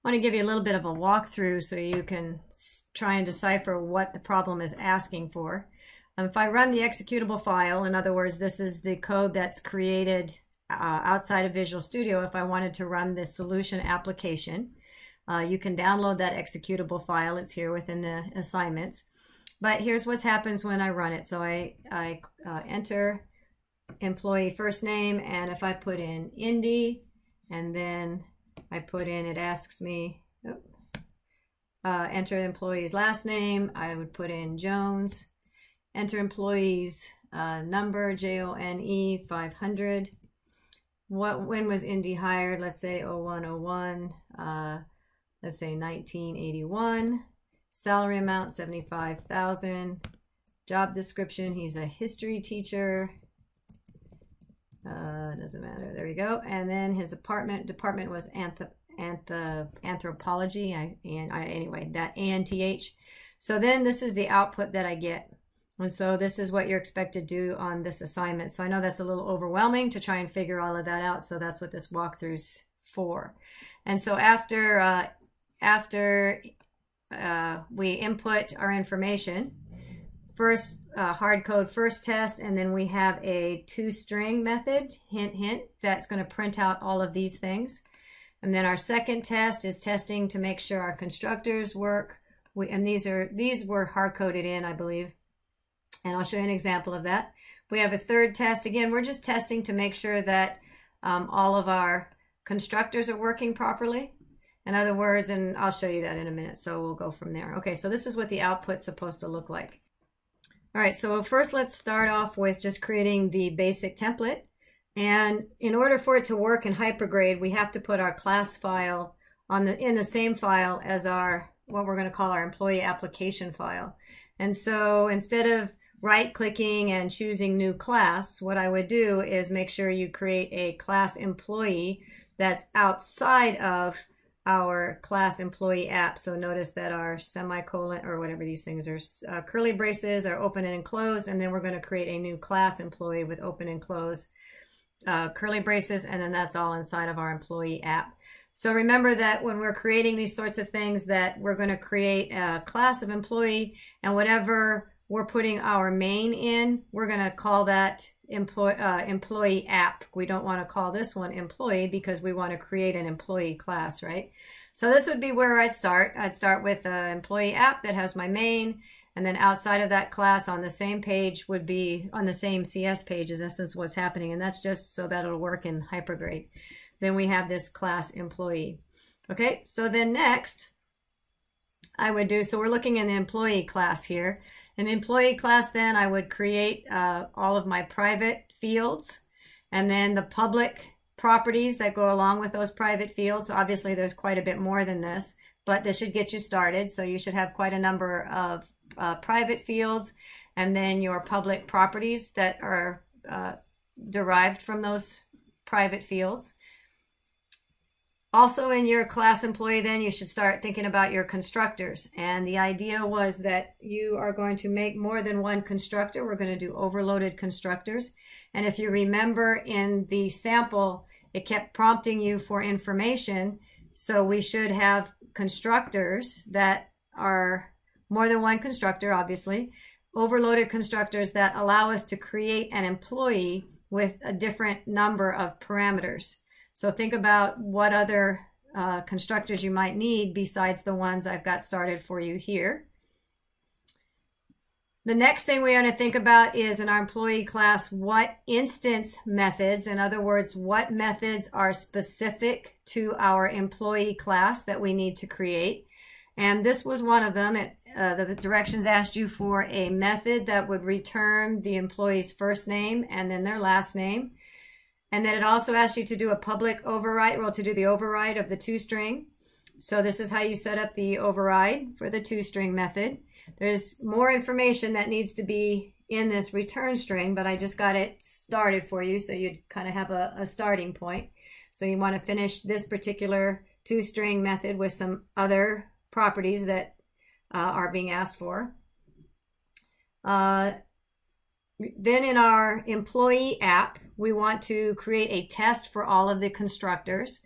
want to give you a little bit of a walkthrough so you can try and decipher what the problem is asking for. If I run the executable file, in other words, this is the code that's created outside of Visual Studio. If I wanted to run this solution application, you can download that executable file. It's here within the assignments. But here's what happens when I run it. So I enter employee first name, and if I put in Indy, and then I put in, it asks me, enter employee's last name, I would put in Jones, enter employee's number, Jone 500. When was Indy hired? Let's say 0101, let's say 1981. Salary amount 75,000. Job description, he's a history teacher. Doesn't matter. There we go. And then his department was anthropology. Anyway, that ANTH. So then this is the output that I get. And so this is what you're expected to do on this assignment. So I know that's a little overwhelming to try and figure all of that out. So that's what this walkthrough's for. And so after we input our information, first hard code first test, and then we have a toString method, hint, hint, that's going to print out all of these things. And then our second test is testing to make sure our constructors work. And these were hard coded in, I believe. And I'll show you an example of that. We have a third test. Again, we're just testing to make sure that all of our constructors are working properly. In other words, and I'll show you that in a minute, so we'll go from there. Okay, so this is what the output's supposed to look like. All right, so first let's start off with just creating the basic template. And in order for it to work in Hypergrade, we have to put our class file in the same file as our, what we're going to call our employee application file. And so instead of right-clicking and choosing new class, what I would do is make sure you create a class employee that's outside of our class employee app. So notice that our semicolon, or whatever these things are, curly braces are open and closed, and then we're going to create a new class employee with open and close curly braces, and then that's all inside of our employee app. So remember that when we're creating these sorts of things, that we're going to create a class of employee, and whatever we're putting our main in, we're going to call that employee app. We don't want to call this one employee because we want to create an employee class, right? So this would be where I'd start. I'd start with an employee app that has my main, and then outside of that class on the same page would be on the same CS page as this is what's happening, and that's just so that it'll work in Hypergrade. Then we have this class employee. Okay, so then next I would do, so we're looking in the employee class here. In the employee class, then I would create all of my private fields, and then the public properties that go along with those private fields. Obviously, there's quite a bit more than this, but this should get you started. So you should have quite a number of private fields, and then your public properties that are derived from those private fields. Also in your class employee, then you should start thinking about your constructors. And the idea was that you are going to make more than one constructor. We're going to do overloaded constructors. And if you remember in the sample, it kept prompting you for information. So we should have constructors that are more than one constructor, obviously. Overloaded constructors that allow us to create an employee with a different number of parameters. So think about what other constructors you might need besides the ones I've got started for you here. The next thing we want to think about is in our employee class, what instance methods, in other words, what methods are specific to our employee class that we need to create. And this was one of them. The directions asked you for a method that would return the employee's first name and then their last name. And then it also asked you to do a public override, well, to do the override of the toString. So this is how you set up the override for the toString method. There's more information that needs to be in this return string, but I just got it started for you so you'd kind of have a starting point. So you want to finish this particular toString method with some other properties that are being asked for. Then in our employee app, we want to create a test for all of the constructors.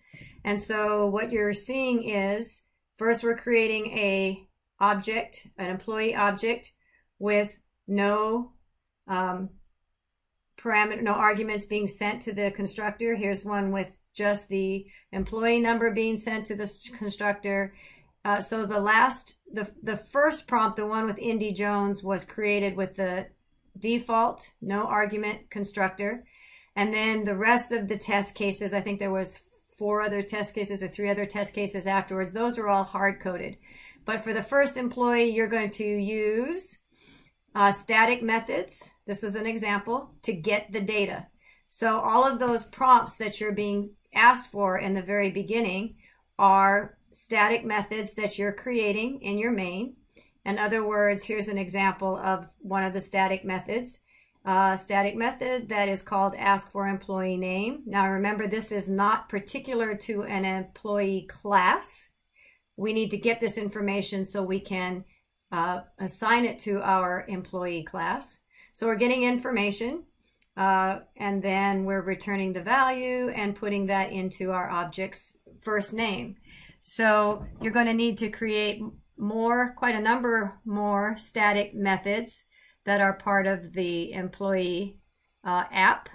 And so what you're seeing is, first we're creating a object, an employee object with no parameter, no arguments being sent to the constructor. Here's one with just the employee number being sent to the constructor. So the first prompt, the one with Indy Jones, was created with the default, no argument constructor. And then the rest of the test cases, I think there was 4 other test cases or 3 other test cases afterwards. Those are all hard-coded. But for the first employee, you're going to use static methods. This is an example to get the data. So all of those prompts that you're being asked for in the very beginning are static methods that you're creating in your main. In other words, here's an example of one of the static methods. Static method that is called ask for employee name. Now remember, this is not particular to an employee class. We need to get this information so we can assign it to our employee class. So we're getting information and then we're returning the value and putting that into our object's first name. So you're going to need to create quite a number more static methods that are part of the employee app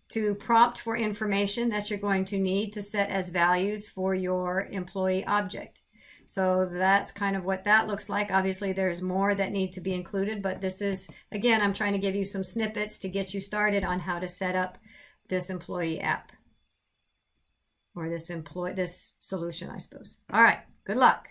to prompt for information that you're going to need to set as values for your employee object. So that's kind of what that looks like. Obviously, there's more that need to be included, but this is, again, I'm trying to give you some snippets to get you started on how to set up this employee app or this solution, I suppose. All right, good luck.